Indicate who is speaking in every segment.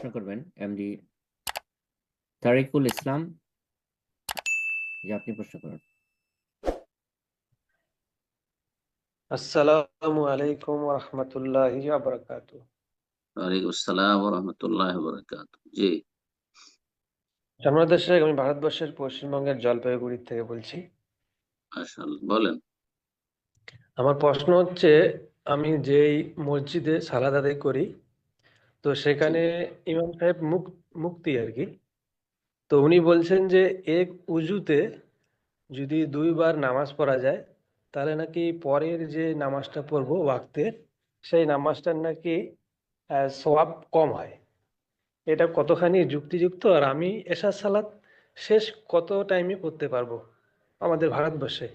Speaker 1: প্রশ্ন করবেন এমডি তারিকুল ইসলাম। যে আপনি প্রশ্ন করুন।
Speaker 2: আসসালামু আলাইকুম ওয়া রাহমাতুল্লাহি ওয়া বারাকাতুহু।
Speaker 3: ওয়ালাইকুম আসসালাম ওয়া রাহমাতুল্লাহি ওয়া বারাকাতুহু। জি,
Speaker 2: বাংলাদেশ আমি ভারতবর্ষের পশ্চিমবঙ্গের জলপাইগুড়ি থেকে বলছি।
Speaker 3: মাশাআল্লাহ, বলেন।
Speaker 2: আমার প্রশ্ন হচ্ছে, আমি যেই মসজিদে সালাত আদায় করি, তো
Speaker 3: জি,
Speaker 2: সেখানে ইমাম সাহেব মুক্তি আর কি। তো উনি বলছেন যে এক উজুতে যদি দুইবার নামাজ পড়া যায়, তাহলে নাকি পরের যে নামাজটা পড়বো ওয়াক্তের, সেই নামাজটার নাকি সওয়াব কম হয়। এটা কতখানি যুক্তিযুক্ত? আর আমি এশার সালাত শেষ কত টাইমে করতে পারবো আমাদের ভারতবর্ষে?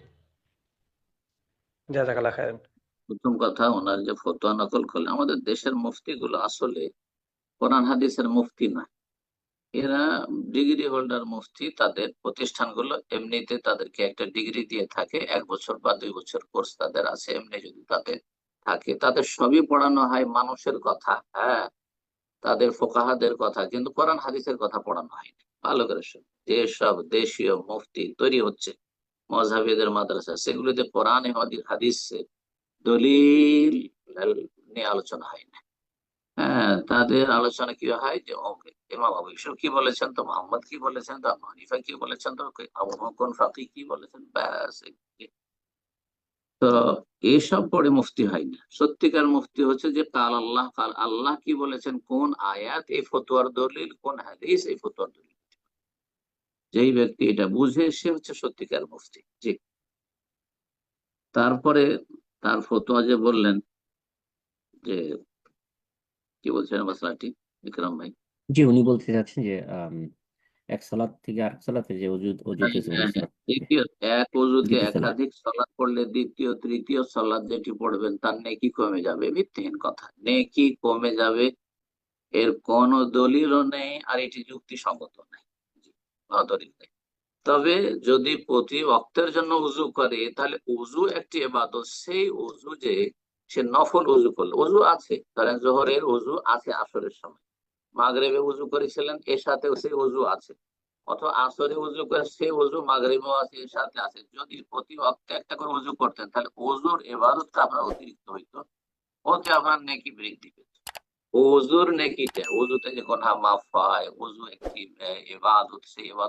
Speaker 2: জাযাকাল্লাহ খায়রান।
Speaker 3: প্রথম কথা, ওনার যে ফতোয়া নকল করলেন, আমাদের দেশের মুফতি গুলো আসলে কোরআন হাদিসের মুফতি নয়। এরা ডিগ্রি হোল্ডার মুফতি। তাদের প্রতিষ্ঠানগুলো এমনিতে তাদেরকে একটা ডিগ্রি দিয়ে থাকে, 1 বছর বা 2 বছর কোর্স তাদের আছে। এমনি যদি তাদের থাকে, তাদের সবই পড়ানো হয় মানুষের কথা, হ্যাঁ, তাদের ফোকাহাদের কথা, কিন্তু কোরআন হাদিসের কথা পড়ানো হয়নি। ভালো করে শুনুন, যেসব দেশীয় মুফতি তৈরি হচ্ছে মযহাবীদের মাদ্রাসা, সেগুলোতে কোরআন হাদিস দলিল নিয়ে আলোচনা হয় না। হ্যাঁ, তাদের আলোচনা কি হয় যে ইমাম আবু ইউসুফ কি বলেছেন, তো মোহাম্মদ কি বলেছেন, তো আবু হানিফা কি বলেছেন, তো আবু কোন ফাকি কি বলেছেন, ব্যাস। তো এইসব পড়ে মুফতি হয় না। সত্যিকার মুফতি হচ্ছে যে কাল আল্লাহ কি বলেছেন, কোন আয়াত এই ফতোয়ার দলিল, কোন হাদিস এই ফতোয়ার দলিল। যেই ব্যক্তি এটা বুঝে, সে হচ্ছে সত্যিকার মুফতি। জি। তারপরে তার ফতোয়া যে বললেন, যে কি বলছেন মশলাটি, বিক্রম ভাই?
Speaker 1: জি, উনি বলতে চাচ্ছেন যে এক সালাত থেকে আরেক সালাতের যে অজুতে
Speaker 3: হ্যাঁ,
Speaker 1: উনি
Speaker 3: হ্যাঁ, হ্যাঁ।
Speaker 1: সালাত
Speaker 3: দ্বিতীয় এক ওযুতে
Speaker 1: দ্বিতীয় সালাত।
Speaker 3: একাধিক সলাৎ পড়লে দ্বিতীয় তৃতীয় সলাৎ যেটি পড়বেন তার নেকি কমে যাবে। ভিত্তিহীন কথা, নেকি কমে যাবে এর কোন দলিলও নেই, আর এটি যুক্তিসঙ্গত নেই। জি, কোনো দলিল নেই। তবে যদি প্রতি ওয়াক্তের জন্য উজু করে, তাহলে উজু একটি ইবাদত। সেই উজু যে সে নফল উজু করলো, উজু আছে, ধরেন জোহরের উজু আছে আসরের সময়, মাগরিবে উজু করেছিলেন, এর সাথেও সেই উজু আছে, অথবা আসরে উজু করে সেই উজু মাগরিবেও আছে, এর সাথে আছে। যদি প্রতি ওয়াক্তে একটা করে উজু করতেন, তাহলে উজুর ইবাদতটা আপনার অতিরিক্ত হইতো, ওতে আপনার নেকি বৃদ্ধি পেত। ওযুর নেকিটা, ওযুতে যে গুনাহ মাফ হয়, ওযু একটি ইবাদত, সেই ইবাদত